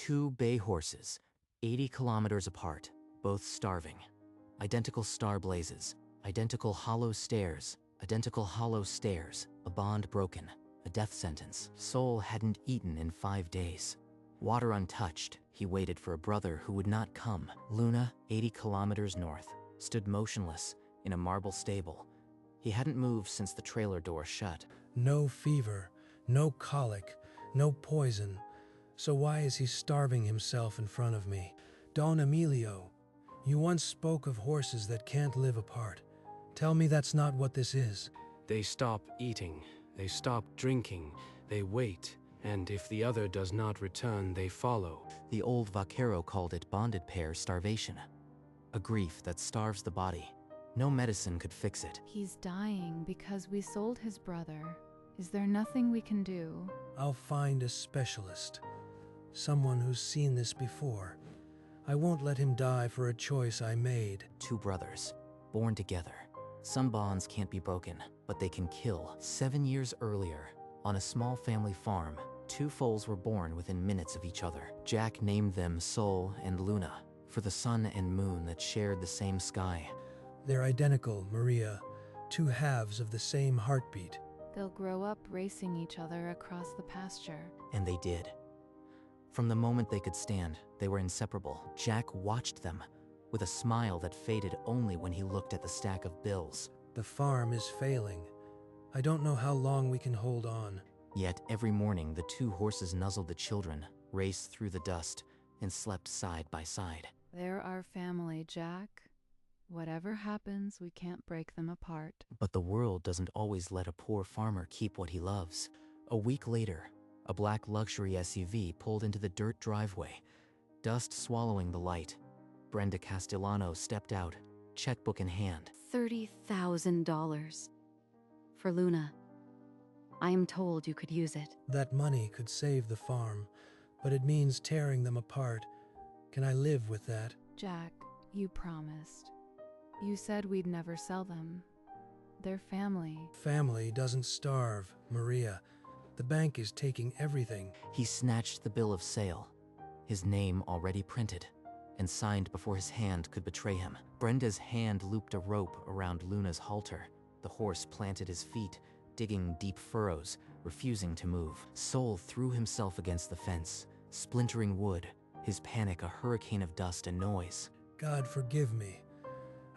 Two bay horses, 80 kilometers apart, both starving. Identical star blazes, identical hollow stairs, a bond broken, a death sentence. Sol hadn't eaten in 5 days. Water untouched, he waited for a brother who would not come. Luna, 80 kilometers north, stood motionless in a marble stable. He hadn't moved since the trailer door shut. No fever, no colic, no poison. So why is he starving himself in front of me? Don Emilio, you once spoke of horses that can't live apart. Tell me that's not what this is. They stop eating, they stop drinking, they wait, and if the other does not return, they follow. The old vaquero called it bonded pair starvation. A grief that starves the body. No medicine could fix it. He's dying because we sold his brother. Is there nothing we can do? I'll find a specialist. Someone who's seen this before. I won't let him die for a choice I made. Two brothers, born together. Some bonds can't be broken, but they can kill. 7 years earlier, on a small family farm, two foals were born within minutes of each other. Jack named them Sol and Luna, for the sun and moon that shared the same sky. They're identical, Maria. Two halves of the same heartbeat. They'll grow up racing each other across the pasture. And they did. From the moment they could stand, they were inseparable. Jack watched them, with a smile that faded only when he looked at the stack of bills. The farm is failing. I don't know how long we can hold on. Yet every morning the two horses nuzzled the children, raced through the dust, and slept side by side. They're our family, Jack. Whatever happens, we can't break them apart. But the world doesn't always let a poor farmer keep what he loves. A week later, a black luxury SUV pulled into the dirt driveway, dust swallowing the light. Brenda Castellano stepped out, checkbook in hand. $30,000. For Luna. I am told you could use it. That money could save the farm, but it means tearing them apart. Can I live with that? Jack, you promised. You said we'd never sell them. They're family. Family doesn't starve, Maria. The bank is taking everything. He snatched the bill of sale, his name already printed, and signed before his hand could betray him. Brenda's hand looped a rope around Luna's halter. The horse planted his feet, digging deep furrows, refusing to move. Sol threw himself against the fence, splintering wood, his panic a hurricane of dust and noise. God forgive me.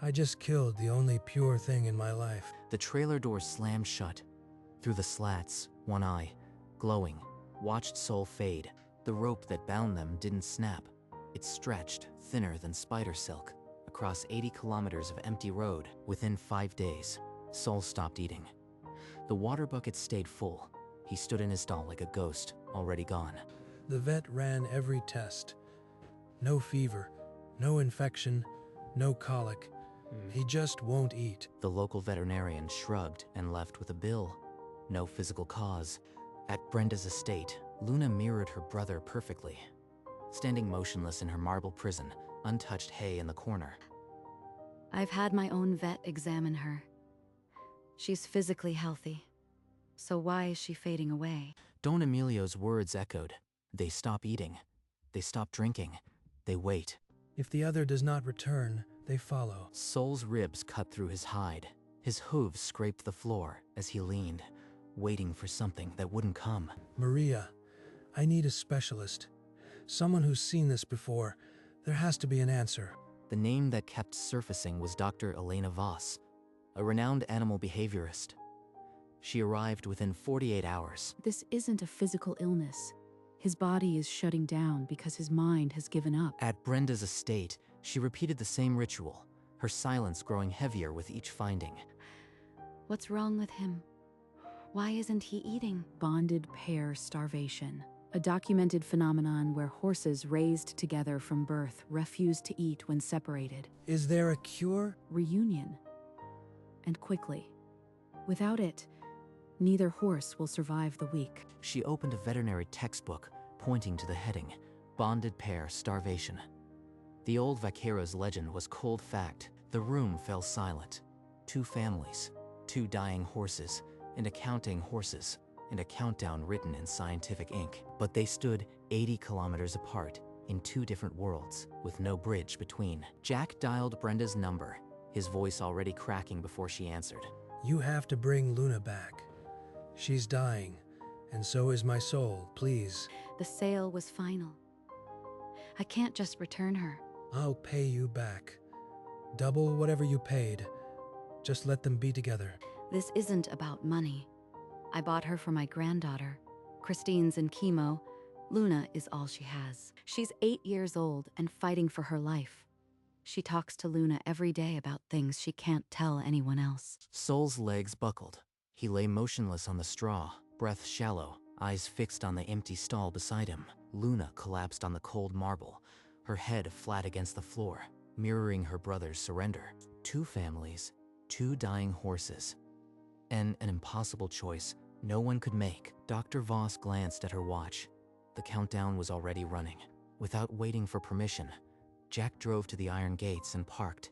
I just killed the only pure thing in my life. The trailer door slammed shut. Through the slats, one eye, glowing, watched Sol fade. The rope that bound them didn't snap. It stretched, thinner than spider silk, across 80 kilometers of empty road. Within 5 days, Sol stopped eating. The water bucket stayed full. He stood in his stall like a ghost, already gone. The vet ran every test. No fever, no infection, no colic. He just won't eat. The local veterinarian shrugged and left with a bill. No physical cause. At Brenda's estate, Luna mirrored her brother perfectly. Standing motionless in her marble prison, untouched hay in the corner. I've had my own vet examine her. She's physically healthy. So why is she fading away? Don Emilio's words echoed. They stop eating. They stop drinking. They wait. If the other does not return, they follow. Sol's ribs cut through his hide. His hooves scraped the floor as he leaned, waiting for something that wouldn't come. Maria, I need a specialist. Someone who's seen this before. There has to be an answer. The name that kept surfacing was Dr. Elena Voss, a renowned animal behaviorist. She arrived within 48 hours. This isn't a physical illness. His body is shutting down because his mind has given up. At Brenda's estate, she repeated the same ritual, her silence growing heavier with each finding. What's wrong with him? Why isn't he eating? Bonded pair starvation. A documented phenomenon where horses raised together from birth refuse to eat when separated. Is there a cure? Reunion. And quickly. Without it, neither horse will survive the week. She opened a veterinary textbook, pointing to the heading, Bonded Pair Starvation. The old vaquero's legend was cold fact. The room fell silent. Two families, two dying horses, and a counting horses, and a countdown written in scientific ink. But they stood 80 kilometers apart in two different worlds with no bridge between. Jack dialed Brenda's number, his voice already cracking before she answered. You have to bring Luna back. She's dying, and so is my soul, please. The sale was final. I can't just return her. I'll pay you back. Double whatever you paid. Just let them be together. This isn't about money. I bought her for my granddaughter. Christine's in chemo. Luna is all she has. She's 8 years old and fighting for her life. She talks to Luna every day about things she can't tell anyone else. Soul's legs buckled. He lay motionless on the straw, breath shallow, eyes fixed on the empty stall beside him. Luna collapsed on the cold marble, her head flat against the floor, mirroring her brother's surrender. Two families, two dying horses, and an impossible choice no one could make. Dr. Voss glanced at her watch. The countdown was already running. Without waiting for permission, Jack drove to the iron gates and parked.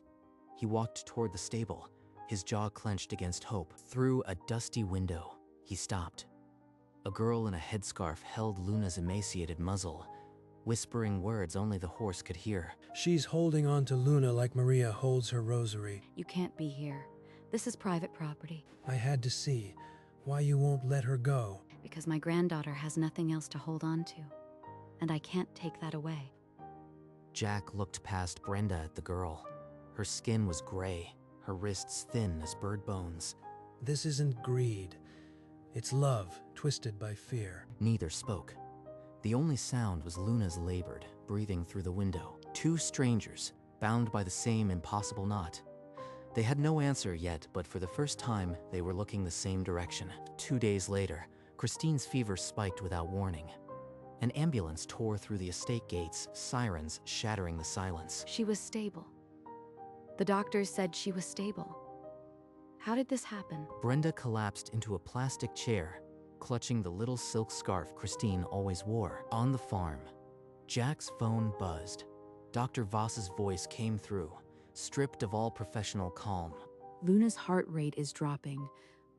He walked toward the stable, his jaw clenched against hope. Through a dusty window, he stopped. A girl in a headscarf held Luna's emaciated muzzle, whispering words only the horse could hear. She's holding on to Luna like Maria holds her rosary. You can't be here. This is private property. I had to see why you won't let her go. Because my granddaughter has nothing else to hold on to. And I can't take that away. Jack looked past Brenda at the girl. Her skin was gray, her wrists thin as bird bones. This isn't greed. It's love, twisted by fear. Neither spoke. The only sound was Luna's labored, breathing through the window. Two strangers, bound by the same impossible knot. They had no answer yet, but for the first time, they were looking the same direction. 2 days later, Christine's fever spiked without warning. An ambulance tore through the estate gates, sirens shattering the silence. She was stable. The doctors said she was stable. How did this happen? Brenda collapsed into a plastic chair, clutching the little silk scarf Christine always wore. On the farm, Jack's phone buzzed. Dr. Voss's voice came through, stripped of all professional calm. Luna's heart rate is dropping.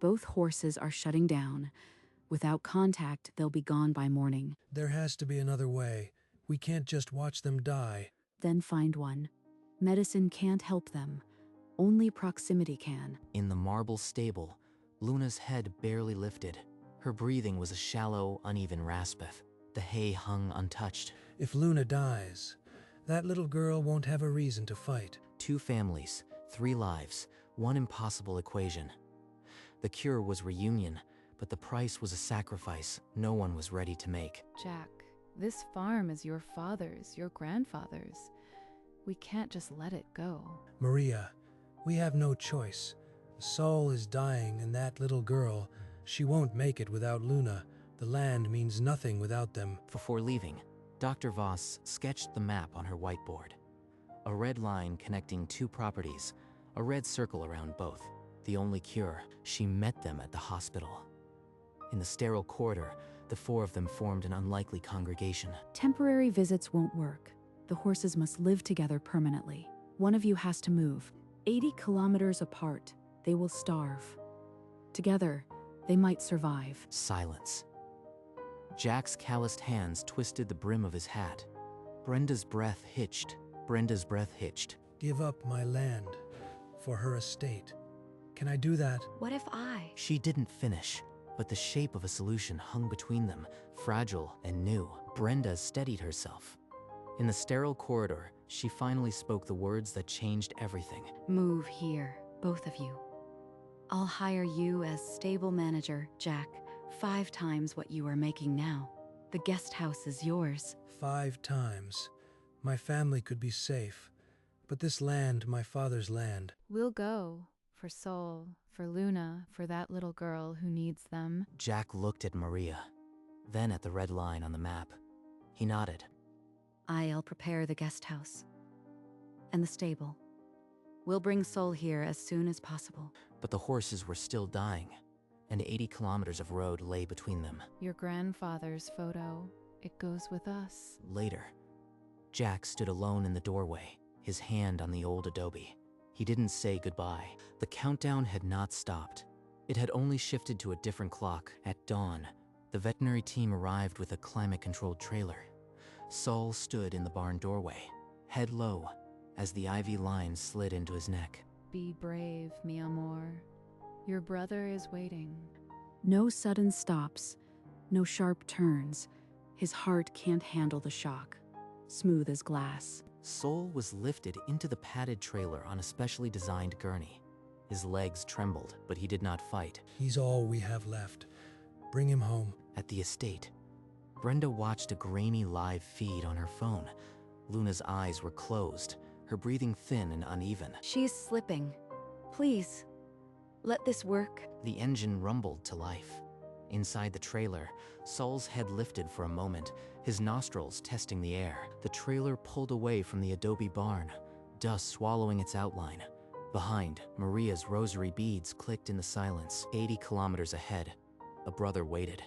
Both horses are shutting down. Without contact, they'll be gone by morning. There has to be another way. We can't just watch them die. Then find one. Medicine can't help them. Only proximity can. In the marble stable, Luna's head barely lifted. Her breathing was a shallow, uneven raspeth. The hay hung untouched. If Luna dies, that little girl won't have a reason to fight. 2 families, 3 lives, one impossible equation. The cure was reunion, but the price was a sacrifice no one was ready to make. Jack, this farm is your father's, your grandfather's. We can't just let it go. Maria, we have no choice. Saul is dying, and that little girl, she won't make it without Luna. The land means nothing without them. Before leaving, Dr. Voss sketched the map on her whiteboard. A red line connecting 2 properties, a red circle around both. The only cure, she met them at the hospital. In the sterile corridor, the 4 of them formed an unlikely congregation. Temporary visits won't work. The horses must live together permanently. One of you has to move. 80 kilometers apart, they will starve. Together, they might survive. Silence. Jack's calloused hands twisted the brim of his hat. Brenda's breath hitched. Brenda's breath hitched. Give up my land for her estate. Can I do that? What if I? She didn't finish, but the shape of a solution hung between them, fragile and new. Brenda steadied herself. In the sterile corridor, she finally spoke the words that changed everything. Move here, both of you. I'll hire you as stable manager, Jack, 5 times what you are making now. The guest house is yours. 5 times. My family could be safe, but this land, my father's land. We'll go. For Soul, for Luna, for that little girl who needs them. Jack looked at Maria, then at the red line on the map. He nodded. I'll prepare the guest house. And the stable. We'll bring Soul here as soon as possible. But the horses were still dying, and 80 kilometers of road lay between them. Your grandfather's photo. It goes with us. Later, Jack stood alone in the doorway, his hand on the old adobe. He didn't say goodbye. The countdown had not stopped. It had only shifted to a different clock. At dawn, The veterinary team arrived with a climate-controlled trailer. Saul stood in the barn doorway, head low, as the IV line slid into his neck. Be brave, mi amor. Your brother is waiting. No sudden stops, no sharp turns. His heart can't handle the shock. Smooth as glass. Saul was lifted into the padded trailer on a specially designed gurney. His legs trembled, but he did not fight. He's all we have left. Bring him home. At the estate, Brenda watched a grainy live feed on her phone. Luna's eyes were closed, her breathing thin and uneven. She's slipping. Please, let this work. The engine rumbled to life. Inside the trailer, Saul's head lifted for a moment, his nostrils testing the air. The trailer pulled away from the adobe barn, dust swallowing its outline. Behind, Maria's rosary beads clicked in the silence. 80 kilometers ahead, a brother waited,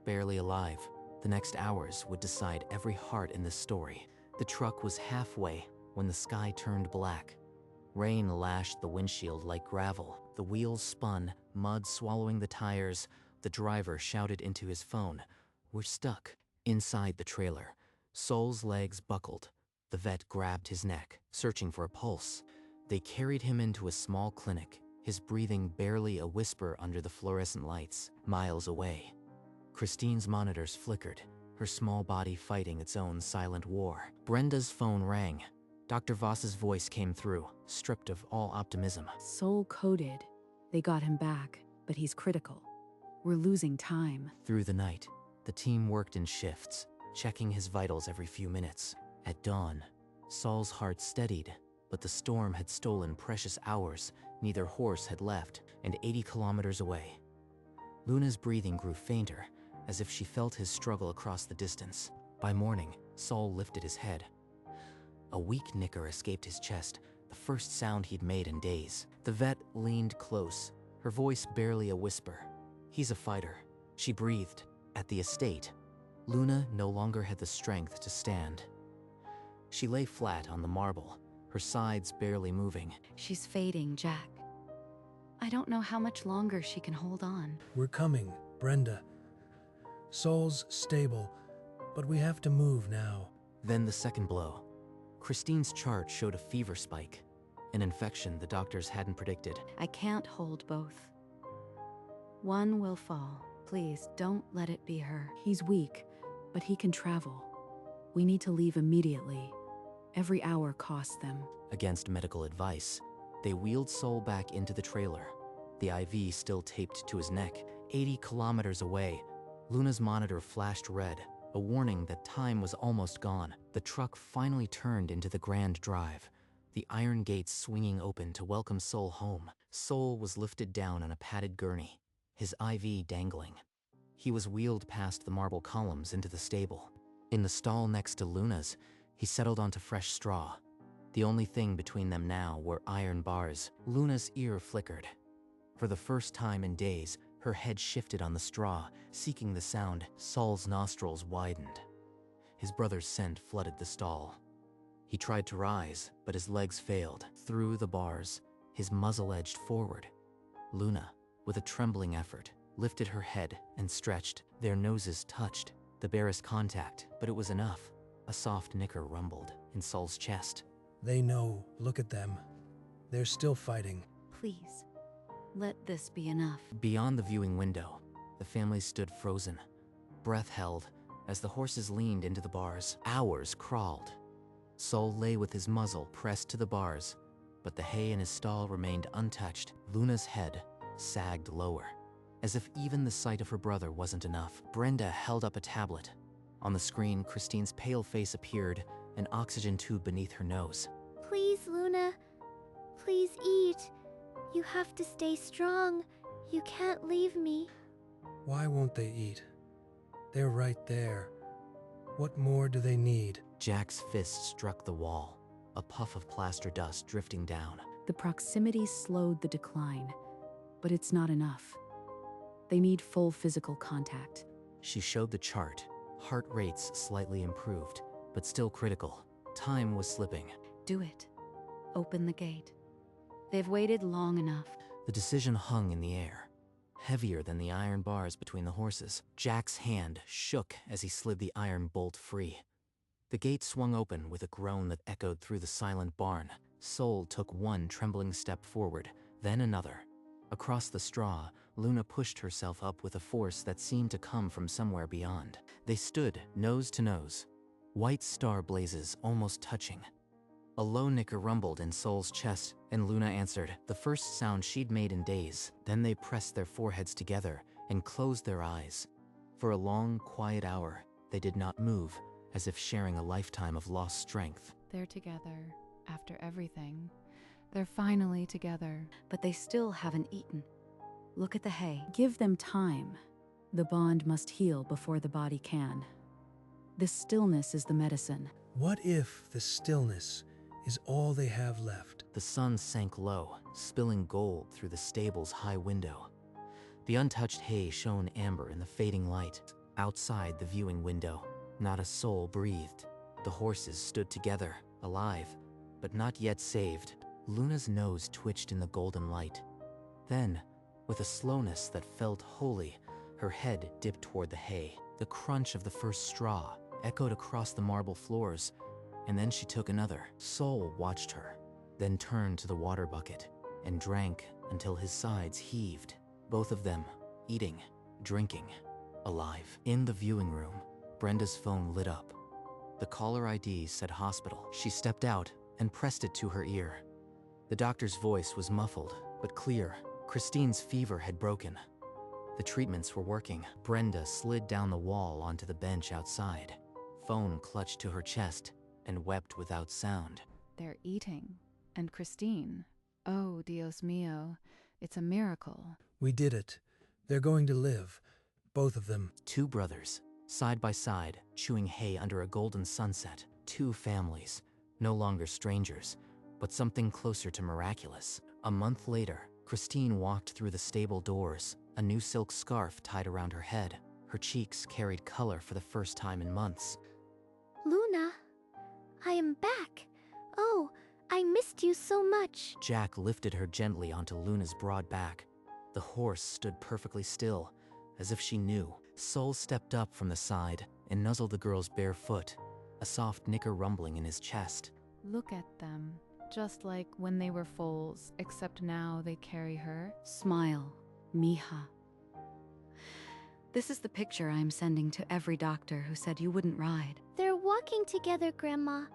barely alive. The next hours would decide every heart in this story. The truck was halfway when the sky turned black. Rain lashed the windshield like gravel. The wheels spun, mud swallowing the tires. The driver shouted into his phone, "We're stuck." Inside the trailer, Saul's legs buckled. The vet grabbed his neck, searching for a pulse. They carried him into a small clinic, his breathing barely a whisper under the fluorescent lights. Miles away, Christine's monitors flickered, her small body fighting its own silent war. Brenda's phone rang. Dr. Voss's voice came through, stripped of all optimism. Soul-coded. They got him back, but he's critical. We're losing time. Through the night, the team worked in shifts, checking his vitals every few minutes. At dawn, Saul's heart steadied, but the storm had stolen precious hours. Neither horse had left, and 80 kilometers away. Luna's breathing grew fainter, as if she felt his struggle across the distance. By morning, Saul lifted his head. A weak nicker escaped his chest, the first sound he'd made in days. The vet leaned close, her voice barely a whisper. "He's a fighter," she breathed. At the estate, Luna no longer had the strength to stand. She lay flat on the marble, her sides barely moving. She's fading, Jack. I don't know how much longer she can hold on. We're coming, Brenda. Saul's stable, but we have to move now. Then the second blow. Christine's chart showed a fever spike, an infection the doctors hadn't predicted. I can't hold both. One will fall. Please, don't let it be her. He's weak, but he can travel. We need to leave immediately. Every hour costs them. Against medical advice, they wheeled Saul back into the trailer, the IV still taped to his neck. 80 kilometers away, Luna's monitor flashed red, a warning that time was almost gone. The truck finally turned into the Grand Drive, the iron gates swinging open to welcome Saul home. Saul was lifted down on a padded gurney, his IV dangling. He was wheeled past the marble columns into the stable. In the stall next to Luna's, he settled onto fresh straw. The only thing between them now were iron bars. Luna's ear flickered. For the first time in days, her head shifted on the straw, seeking the sound. Saul's nostrils widened. His brother's scent flooded the stall. He tried to rise, but his legs failed. Through the bars, his muzzle edged forward. Luna, with a trembling effort, lifted her head and stretched. Their noses touched, the barest contact, but it was enough. A soft nicker rumbled in Saul's chest. They know. Look at them. They're still fighting. Please, let this be enough. Beyond the viewing window, the family stood frozen, breath held, as the horses leaned into the bars. Hours crawled. Saul lay with his muzzle pressed to the bars, but the hay in his stall remained untouched. Luna's head sagged lower, as if even the sight of her brother wasn't enough. Brenda held up a tablet. On the screen, Christine's pale face appeared, an oxygen tube beneath her nose. Please, Luna. Please eat. You have to stay strong. You can't leave me. Why won't they eat? They're right there. What more do they need? Jack's fist struck the wall, a puff of plaster dust drifting down. The proximity slowed the decline, but it's not enough. They need full physical contact. She showed the chart. Heart rates slightly improved, but still critical. Time was slipping. Do it. Open the gate. They've waited long enough. The decision hung in the air. heavier than the iron bars between the horses. Jack's hand shook as he slid the iron bolt free. The gate swung open with a groan that echoed through the silent barn. Sol took one trembling step forward, then another. Across the straw, Luna pushed herself up with a force that seemed to come from somewhere beyond. They stood nose to nose, white star blazes almost touching. A low nicker rumbled in Sol's chest, and Luna answered, the first sound she'd made in days. Then they pressed their foreheads together and closed their eyes. For a long, quiet hour, they did not move, as if sharing a lifetime of lost strength. They're together after everything. They're finally together. But they still haven't eaten. Look at the hay. Give them time. The bond must heal before the body can. This stillness is the medicine. What if the stillness is all they have left? The sun sank low, spilling gold through the stable's high window. The untouched hay shone amber in the fading light. Outside the viewing window, not a soul breathed. The horses stood together, alive, but not yet saved. Luna's nose twitched in the golden light. Then, with a slowness that felt holy, her head dipped toward the hay. The crunch of the first straw echoed across the marble floors, and then she took another. Sol watched her, then turned to the water bucket and drank until his sides heaved. Both of them, eating, drinking, alive. In the viewing room, Brenda's phone lit up. The caller ID said hospital. She stepped out and pressed it to her ear. The doctor's voice was muffled, but clear. Christine's fever had broken. The treatments were working. Brenda slid down the wall onto the bench outside. Phone clutched to her chest and wept without sound. They're eating. And Christine. Oh, Dios mío. It's a miracle. We did it. They're going to live. Both of them. Two brothers, side by side, chewing hay under a golden sunset. Two families, no longer strangers, but something closer to miraculous. A month later, Christine walked through the stable doors, a new silk scarf tied around her head. Her cheeks carried color for the first time in months. Luna, I am back. Oh, I missed you so much. Jack lifted her gently onto Luna's broad back. The horse stood perfectly still, as if she knew. Sol stepped up from the side and nuzzled the girl's bare foot, a soft nicker rumbling in his chest. Look at them. Just like when they were foals, except now they carry her. Smile, mija. This is the picture I am sending to every doctor who said you wouldn't ride. They're walking together, Grandma.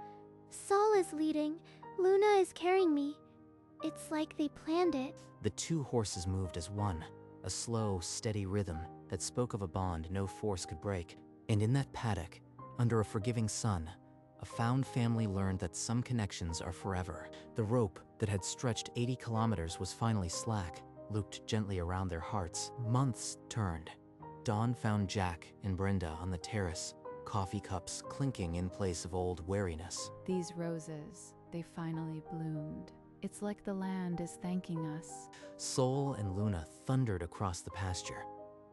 Sol is leading. Luna is carrying me. It's like they planned it. The two horses moved as one, a slow, steady rhythm that spoke of a bond no force could break. And in that paddock, under a forgiving sun, a found family learned that some connections are forever. The rope that had stretched 80 kilometers was finally slack, looped gently around their hearts. Months turned. Dawn found Jack and Brenda on the terrace, coffee cups clinking in place of old wariness. These roses, they finally bloomed. It's like the land is thanking us. Sol and Luna thundered across the pasture,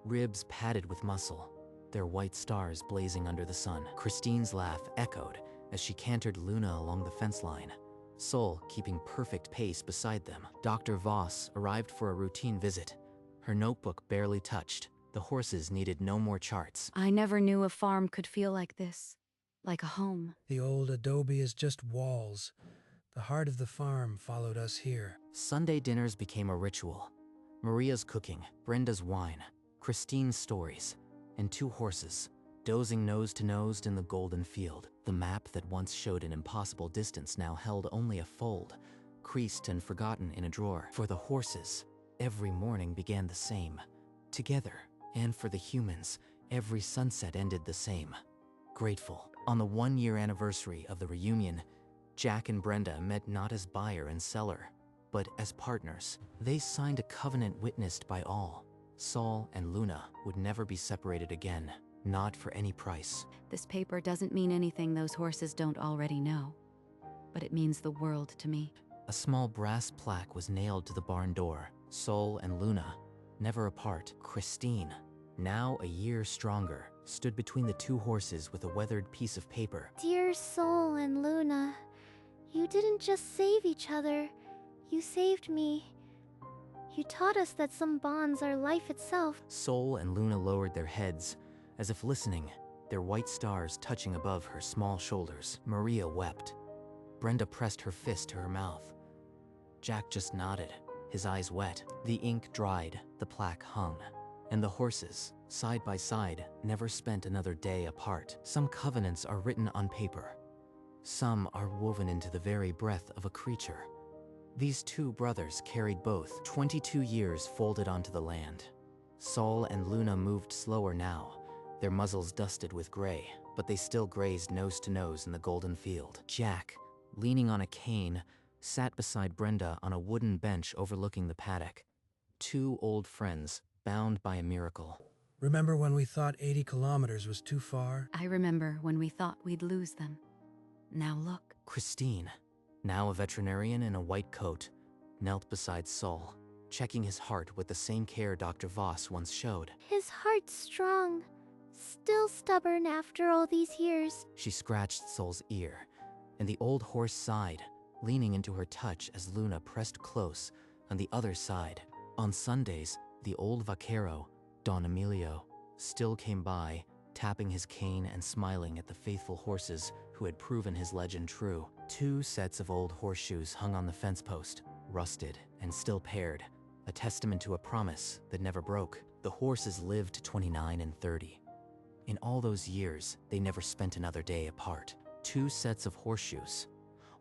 ribs padded with muscle, their white stars blazing under the sun. Christine's laugh echoed as she cantered Luna along the fence line, Sol keeping perfect pace beside them. Dr. Voss arrived for a routine visit, her notebook barely touched. The horses needed no more charts. I never knew a farm could feel like this, like a home. The old adobe is just walls. The heart of the farm followed us here. Sunday dinners became a ritual. Maria's cooking, Brenda's wine, Christine's stories, and two horses, dozing nose to nose in the golden field. The map that once showed an impossible distance now held only a fold, creased and forgotten in a drawer. For the horses, every morning began the same, together. And for the humans, every sunset ended the same, grateful. On the 1-year anniversary of the reunion, Jack and Brenda met not as buyer and seller, but as partners. They signed a covenant witnessed by all. Sol and Luna would never be separated again, not for any price. This paper doesn't mean anything those horses don't already know, but it means the world to me. A small brass plaque was nailed to the barn door. Sol and Luna, never apart. Christine, now a year stronger, stood between the two horses with a weathered piece of paper. Dear Sol and Luna, you didn't just save each other. You saved me. You taught us that some bonds are life itself. Sol and Luna lowered their heads, as if listening, their white stars touching above her small shoulders. Maria wept. Brenda pressed her fist to her mouth. Jack just nodded, his eyes wet. The ink dried, the plaque hung, and the horses, side by side, never spent another day apart. Some covenants are written on paper. Some are woven into the very breath of a creature. These two brothers carried both, 22 years folded onto the land. Sol and Luna moved slower now, their muzzles dusted with gray, but they still grazed nose to nose in the golden field. Jack, leaning on a cane, sat beside Brenda on a wooden bench overlooking the paddock. Two old friends, bound by a miracle. Remember when we thought 80 kilometers was too far? I remember when we thought we'd lose them. Now look. Christine, now a veterinarian in a white coat, knelt beside Sol, checking his heart with the same care Dr. Voss once showed. His heart's strong, still stubborn after all these years. She scratched Sol's ear, and the old horse sighed, leaning into her touch as Luna pressed close on the other side. On Sundays, the old vaquero, Don Emilio, still came by, tapping his cane and smiling at the faithful horses who had proven his legend true. Two sets of old horseshoes hung on the fence post, rusted and still paired, a testament to a promise that never broke. The horses lived to 29 and 30. In all those years, they never spent another day apart. Two sets of horseshoes,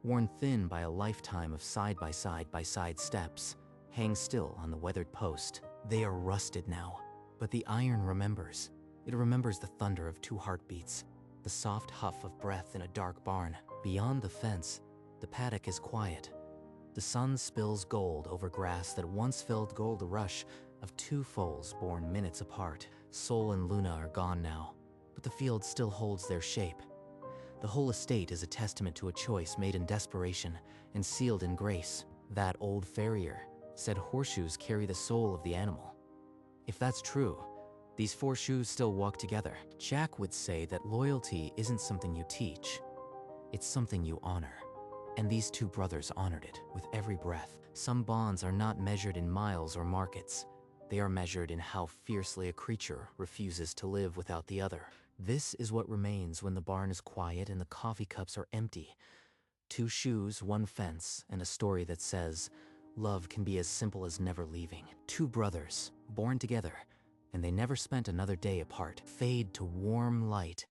worn thin by a lifetime of side-by-side steps, hang still on the weathered post. They are rusted now, but the iron remembers. It remembers the thunder of two heartbeats, the soft huff of breath in a dark barn. Beyond the fence, the paddock is quiet. The sun spills gold over grass that once filled Gold Rush of two foals born minutes apart. Sol and Luna are gone now, but the field still holds their shape. The whole estate is a testament to a choice made in desperation and sealed in grace. That old farrier said horseshoes carry the soul of the animal. If that's true, these four shoes still walk together. Jack would say that loyalty isn't something you teach, it's something you honor. And these two brothers honored it with every breath. Some bonds are not measured in miles or markets. They are measured in how fiercely a creature refuses to live without the other. This is what remains when the barn is quiet and the coffee cups are empty. Two shoes, one fence, and a story that says, love can be as simple as never leaving. Two brothers, born together, and they never spent another day apart. Fade to warm light